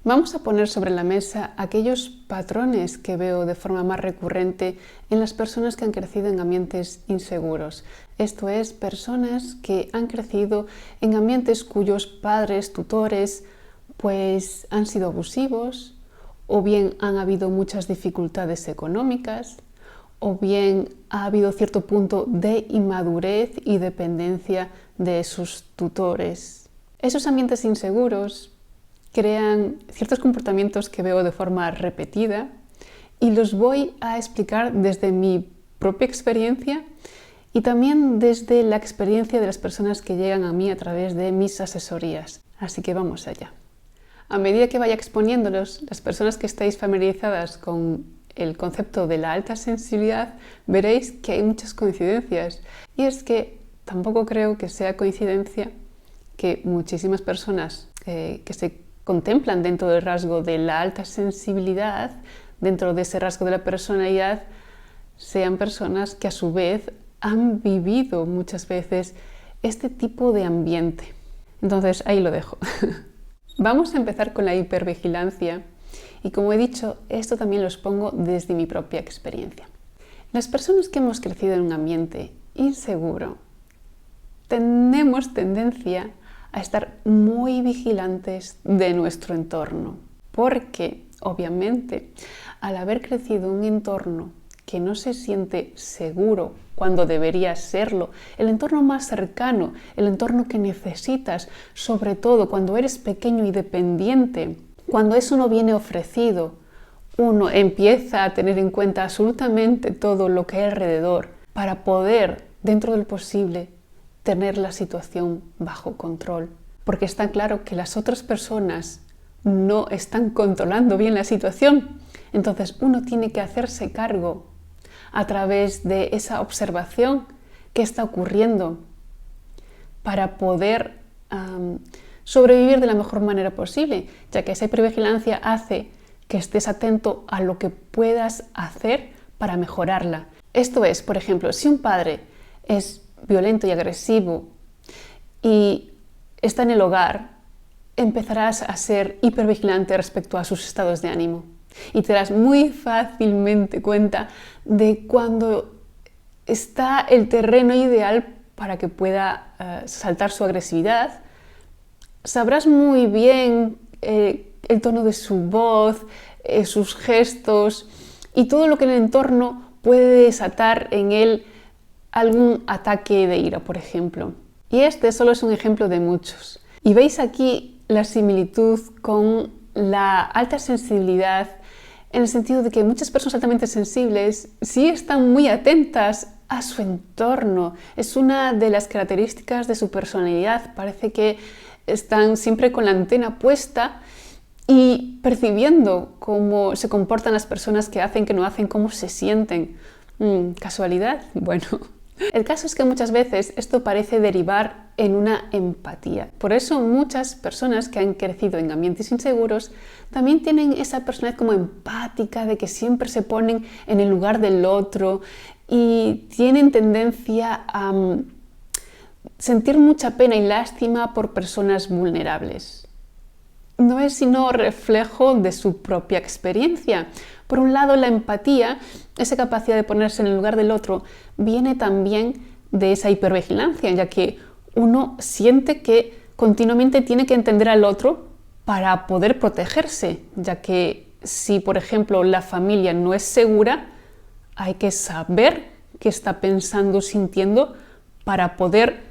Vamos a poner sobre la mesa aquellos patrones que veo de forma más recurrente en las personas que han crecido en ambientes inseguros. Esto es, personas que han crecido en ambientes cuyos padres, tutores, pues han sido abusivos, o bien han habido muchas dificultades económicas, o bien ha habido cierto punto de inmadurez y dependencia de sus tutores. Esos ambientes inseguros crean ciertos comportamientos que veo de forma repetida y los voy a explicar desde mi propia experiencia y también desde la experiencia de las personas que llegan a mí a través de mis asesorías. Así que vamos allá. A medida que vaya exponiéndolos, las personas que estáis familiarizadas con el concepto de la alta sensibilidad, veréis que hay muchas coincidencias. Y es que tampoco creo que sea coincidencia que muchísimas personas que se contemplan dentro del rasgo de la alta sensibilidad, dentro de ese rasgo de la personalidad, sean personas que a su vez han vivido muchas veces este tipo de ambiente. Entonces ahí lo dejo. Vamos a empezar con la hipervigilancia y, como he dicho, esto también lo expongo desde mi propia experiencia. Las personas que hemos crecido en un ambiente inseguro tenemos tendencia a estar muy vigilantes de nuestro entorno, porque obviamente al haber crecido en un entorno que no se siente seguro cuando debería serlo, el entorno más cercano, el entorno que necesitas, sobre todo cuando eres pequeño y dependiente, cuando eso no viene ofrecido, uno empieza a tener en cuenta absolutamente todo lo que hay alrededor para poder, dentro del posible, tener la situación bajo control. Porque está claro que las otras personas no están controlando bien la situación. Entonces uno tiene que hacerse cargo a través de esa observación que está ocurriendo para poder sobrevivir de la mejor manera posible, ya que esa hipervigilancia hace que estés atento a lo que puedas hacer para mejorarla. Esto es, por ejemplo, si un padre es violento y agresivo y está en el hogar, empezarás a ser hipervigilante respecto a sus estados de ánimo y te darás muy fácilmente cuenta de cuando está el terreno ideal para que pueda saltar su agresividad. Sabrás muy bien el tono de su voz, sus gestos y todo lo que en el entorno puede desatar en él algún ataque de ira, por ejemplo. Y este solo es un ejemplo de muchos. Y veis aquí la similitud con la alta sensibilidad en el sentido de que muchas personas altamente sensibles sí están muy atentas a su entorno. Es una de las características de su personalidad. Parece que están siempre con la antena puesta y percibiendo cómo se comportan las personas, qué hacen, qué no hacen, cómo se sienten. ¿Casualidad? Bueno. El caso es que muchas veces esto parece derivar en una empatía. Por eso muchas personas que han crecido en ambientes inseguros también tienen esa personalidad como empática, de que siempre se ponen en el lugar del otro y tienen tendencia a sentir mucha pena y lástima por personas vulnerables. No es sino reflejo de su propia experiencia. Por un lado, la empatía, esa capacidad de ponerse en el lugar del otro, viene también de esa hipervigilancia, ya que uno siente que continuamente tiene que entender al otro para poder protegerse, ya que si, por ejemplo, la familia no es segura, hay que saber qué está pensando, sintiendo, para poder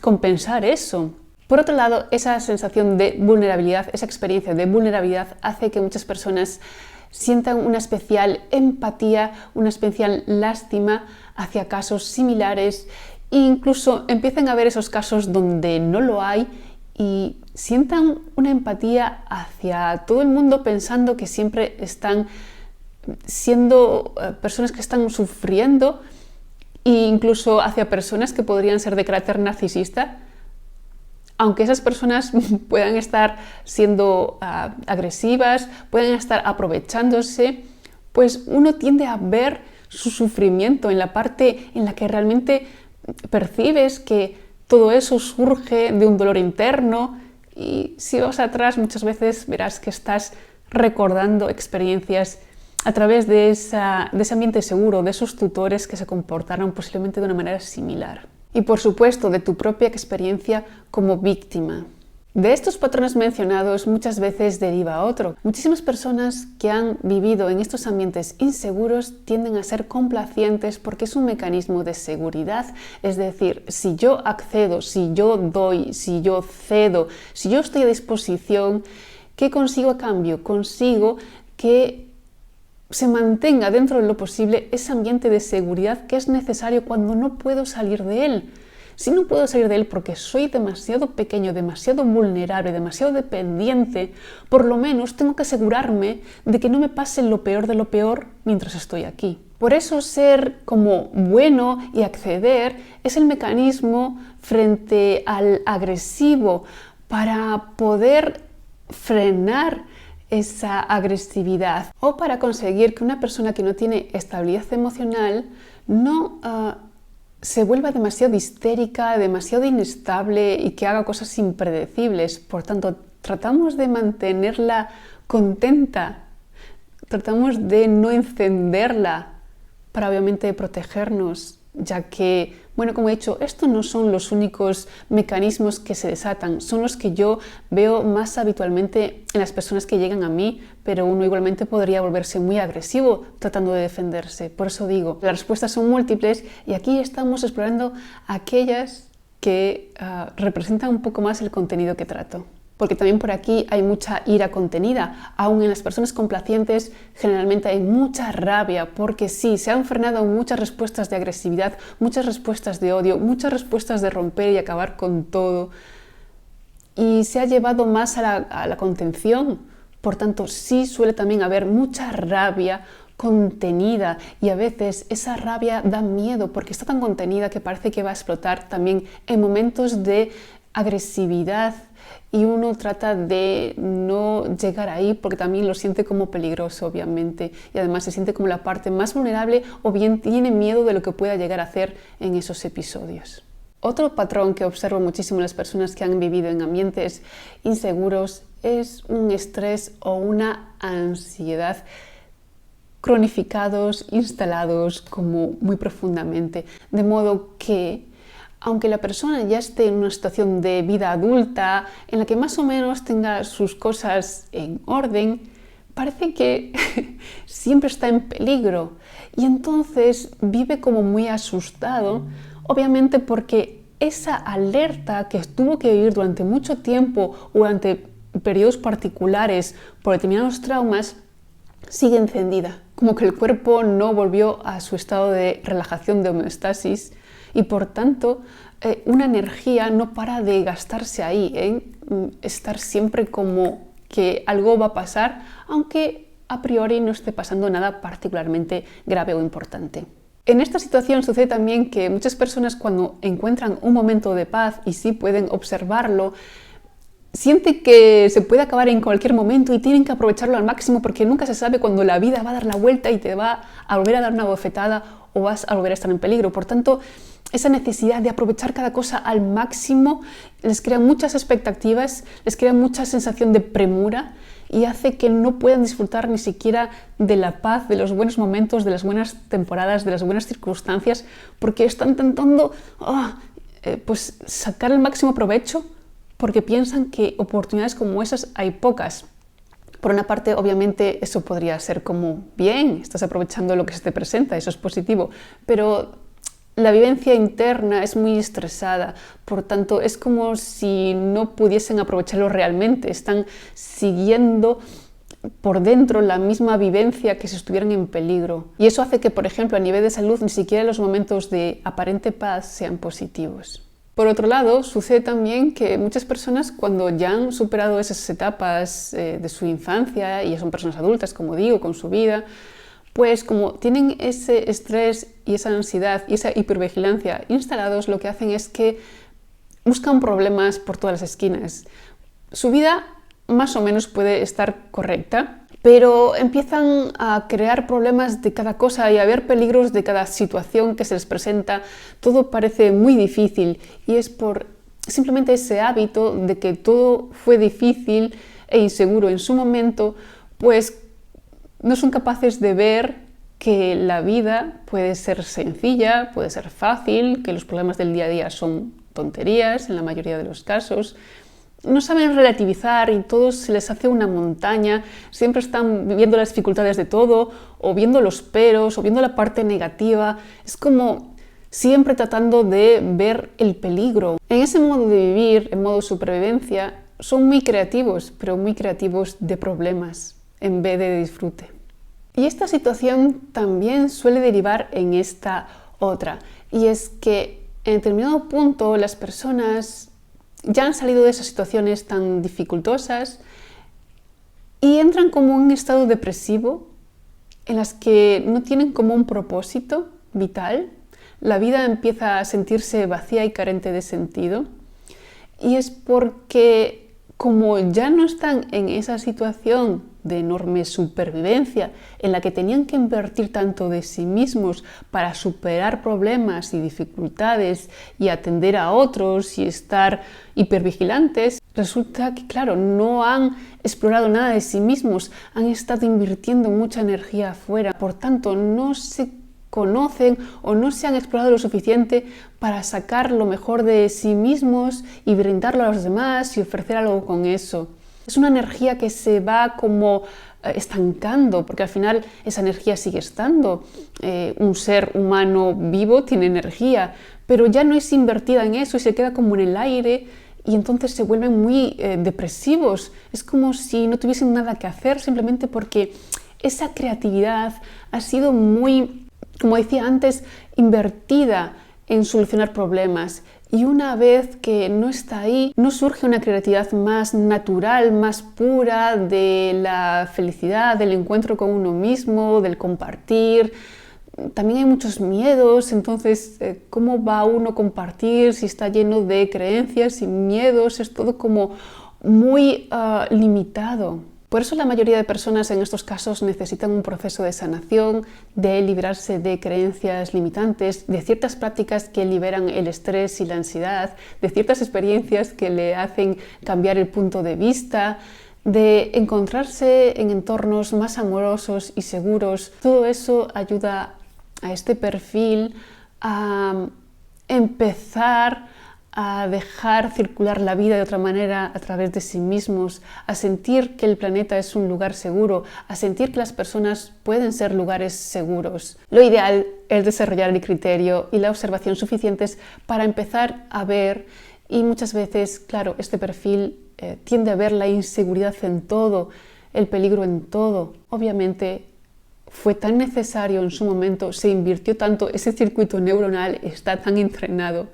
compensar eso. Por otro lado, esa sensación de vulnerabilidad, esa experiencia de vulnerabilidad hace que muchas personas sientan una especial empatía, una especial lástima hacia casos similares e incluso empiezan a ver esos casos donde no lo hay y sientan una empatía hacia todo el mundo pensando que siempre están siendo personas que están sufriendo e incluso hacia personas que podrían ser de carácter narcisista, aunque esas personas puedan estar siendo agresivas, puedan estar aprovechándose, pues uno tiende a ver su sufrimiento en la parte en la que realmente percibes que todo eso surge de un dolor interno, Y si vas atrás, muchas veces verás que estás recordando experiencias a través de ese ambiente seguro, de esos tutores que se comportaron posiblemente de una manera similar. Y por supuesto, de tu propia experiencia como víctima. De estos patrones mencionados muchas veces deriva otro. Muchísimas personas que han vivido en estos ambientes inseguros tienden a ser complacientes porque es un mecanismo de seguridad. Es decir, si yo accedo, si yo doy, si yo cedo, si yo estoy a disposición, ¿qué consigo a cambio? Consigo que se mantenga dentro de lo posible ese ambiente de seguridad que es necesario cuando no puedo salir de él. Si no puedo salir de él porque soy demasiado pequeño, demasiado vulnerable, demasiado dependiente, por lo menos tengo que asegurarme de que no me pase lo peor de lo peor mientras estoy aquí. Por eso ser como bueno y acceder es el mecanismo frente al agresivo para poder frenar esa agresividad o para conseguir que una persona que no tiene estabilidad emocional no se vuelva demasiado histérica, demasiado inestable y que haga cosas impredecibles. Por tanto, tratamos de mantenerla contenta, tratamos de no encenderla para obviamente protegernos, ya que, bueno, como he dicho, estos no son los únicos mecanismos que se desatan, son los que yo veo más habitualmente en las personas que llegan a mí, pero uno igualmente podría volverse muy agresivo tratando de defenderse. Por eso digo, las respuestas son múltiples y aquí estamos explorando aquellas que representan un poco más el contenido que trato. Porque también por aquí hay mucha ira contenida. Aún en las personas complacientes generalmente hay mucha rabia, porque sí, se han frenado muchas respuestas de agresividad, muchas respuestas de odio, muchas respuestas de romper y acabar con todo. Y se ha llevado más a la contención. Por tanto, sí suele también haber mucha rabia contenida y a veces esa rabia da miedo porque está tan contenida que parece que va a explotar también en momentos de agresividad. Y uno trata de no llegar ahí porque también lo siente como peligroso, obviamente. Y además se siente como la parte más vulnerable o bien tiene miedo de lo que pueda llegar a hacer en esos episodios. Otro patrón que observo muchísimo en las personas que han vivido en ambientes inseguros es un estrés o una ansiedad cronificados, instalados como muy profundamente. De modo que aunque la persona ya esté en una situación de vida adulta, en la que más o menos tenga sus cosas en orden, parece que siempre está en peligro y entonces vive como muy asustado, obviamente porque esa alerta que tuvo que vivir durante mucho tiempo o durante periodos particulares por determinados traumas sigue encendida, como que el cuerpo no volvió a su estado de relajación, de homeostasis, y por tanto una energía no para de gastarse ahí, en estar siempre como que algo va a pasar, aunque a priori no esté pasando nada particularmente grave o importante. En esta situación sucede también que muchas personas cuando encuentran un momento de paz y sí pueden observarlo, sienten que se puede acabar en cualquier momento y tienen que aprovecharlo al máximo porque nunca se sabe cuándo la vida va a dar la vuelta y te va a volver a dar una bofetada o vas a volver a estar en peligro. Por tanto, esa necesidad de aprovechar cada cosa al máximo les crea muchas expectativas, les crea mucha sensación de premura y hace que no puedan disfrutar ni siquiera de la paz, de los buenos momentos, de las buenas temporadas, de las buenas circunstancias, porque están intentando pues sacar el máximo provecho porque piensan que oportunidades como esas hay pocas. Por una parte, obviamente, eso podría ser como bien, estás aprovechando lo que se te presenta, eso es positivo, pero la vivencia interna es muy estresada, por tanto, es como si no pudiesen aprovecharlo realmente, están siguiendo por dentro la misma vivencia que si estuvieran en peligro. Y eso hace que, por ejemplo, a nivel de salud, ni siquiera los momentos de aparente paz sean positivos. Por otro lado, sucede también que muchas personas cuando ya han superado esas etapas de su infancia y ya son personas adultas, como digo, con su vida, pues como tienen ese estrés y esa ansiedad y esa hipervigilancia instalados, lo que hacen es que buscan problemas por todas las esquinas. Su vida más o menos puede estar correcta, pero empiezan a crear problemas de cada cosa y a ver peligros de cada situación que se les presenta. Todo parece muy difícil y es por simplemente ese hábito de que todo fue difícil e inseguro en su momento, pues no son capaces de ver que la vida puede ser sencilla, puede ser fácil, que los problemas del día a día son tonterías en la mayoría de los casos. No saben relativizar y todo se les hace una montaña, siempre están viendo las dificultades de todo, o viendo los peros, o viendo la parte negativa. Es como siempre tratando de ver el peligro. En ese modo de vivir, en modo supervivencia, son muy creativos, pero muy creativos de problemas en vez de disfrute. Y esta situación también suele derivar en esta otra, y es que en determinado punto las personas ya han salido de esas situaciones tan dificultosas y entran como en un estado depresivo en las que no tienen como un propósito vital. La vida empieza a sentirse vacía y carente de sentido, y es porque como ya no están en esa situación de enorme supervivencia en la que tenían que invertir tanto de sí mismos para superar problemas y dificultades y atender a otros y estar hipervigilantes, resulta que, claro, no han explorado nada de sí mismos, han estado invirtiendo mucha energía afuera, por tanto no se conocen o no se han explorado lo suficiente para sacar lo mejor de sí mismos y brindarlo a los demás y ofrecer algo con eso. Es una energía que se va como estancando, porque al final esa energía sigue estando. Un ser humano vivo tiene energía, pero ya no es invertida en eso y se queda como en el aire, y entonces se vuelven muy depresivos. Es como si no tuviesen nada que hacer, simplemente porque esa creatividad ha sido muy, como decía antes, invertida en solucionar problemas. Y una vez que no está ahí, no surge una creatividad más natural, más pura de la felicidad, del encuentro con uno mismo, del compartir. También hay muchos miedos, entonces, ¿cómo va uno a compartir si está lleno de creencias y miedos? Es todo como muy limitado. Por eso la mayoría de personas en estos casos necesitan un proceso de sanación, de librarse de creencias limitantes, de ciertas prácticas que liberan el estrés y la ansiedad, de ciertas experiencias que le hacen cambiar el punto de vista, de encontrarse en entornos más amorosos y seguros. Todo eso ayuda a este perfil a empezar a dejar circular la vida de otra manera a través de sí mismos, a sentir que el planeta es un lugar seguro, a sentir que las personas pueden ser lugares seguros. Lo ideal es desarrollar el criterio y la observación suficientes para empezar a ver, y muchas veces, claro, este perfil tiende a ver la inseguridad en todo, el peligro en todo. Obviamente, fue tan necesario en su momento, se invirtió tanto, ese circuito neuronal está tan entrenado,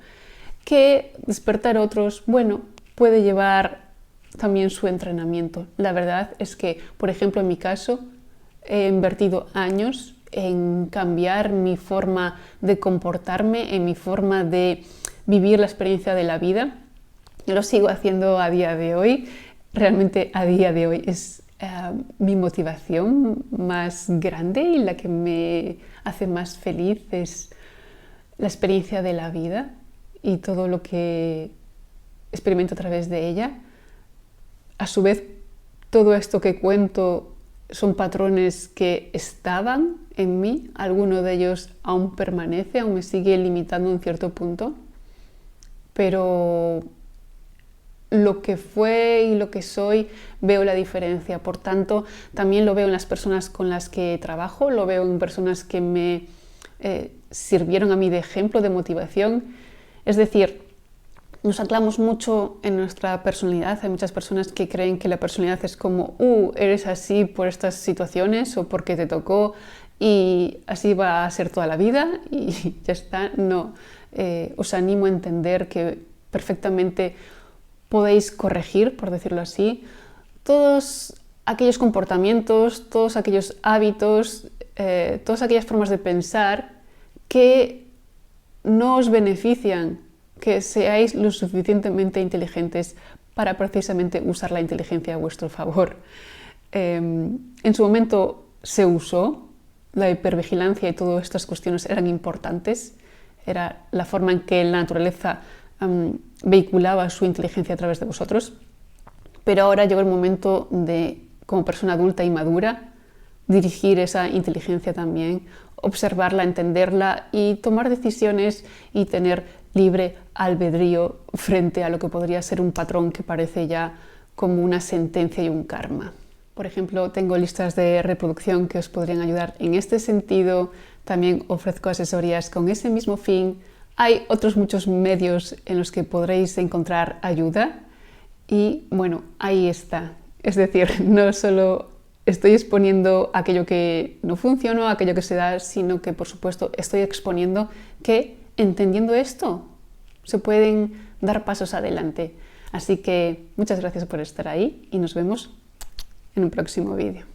que despertar otros, bueno, puede llevar también su entrenamiento. La verdad es que, por ejemplo, en mi caso, he invertido años en cambiar mi forma de comportarme, en mi forma de vivir la experiencia de la vida. Lo sigo haciendo a día de hoy. Realmente a día de hoy es mi motivación más grande y la que me hace más feliz es la experiencia de la vida y todo lo que experimento a través de ella. A su vez, todo esto que cuento son patrones que estaban en mí, alguno de ellos aún permanece, aún me sigue limitando en cierto punto, pero lo que fue y lo que soy, veo la diferencia. Por tanto, también lo veo en las personas con las que trabajo, lo veo en personas que me sirvieron a mí de ejemplo, de motivación. Es decir, nos anclamos mucho en nuestra personalidad. Hay muchas personas que creen que la personalidad es como eres así por estas situaciones o porque te tocó y así va a ser toda la vida y ya está. No, os animo a entender que perfectamente podéis corregir, por decirlo así, todos aquellos comportamientos, todos aquellos hábitos, todas aquellas formas de pensar que no os benefician, que seáis lo suficientemente inteligentes para precisamente usar la inteligencia a vuestro favor. En su momento se usó, la hipervigilancia y todas estas cuestiones eran importantes, era la forma en que la naturaleza vehiculaba su inteligencia a través de vosotros, pero ahora llegó el momento de, como persona adulta y madura, dirigir esa inteligencia también, observarla, entenderla y tomar decisiones y tener libre albedrío frente a lo que podría ser un patrón que parece ya como una sentencia y un karma. Por ejemplo, tengo listas de reproducción que os podrían ayudar en este sentido. También ofrezco asesorías con ese mismo fin. Hay otros muchos medios en los que podréis encontrar ayuda y bueno, ahí está. Es decir, no solo estoy exponiendo aquello que no funciona, aquello que se da, sino que por supuesto estoy exponiendo que entendiendo esto se pueden dar pasos adelante. Así que muchas gracias por estar ahí y nos vemos en un próximo vídeo.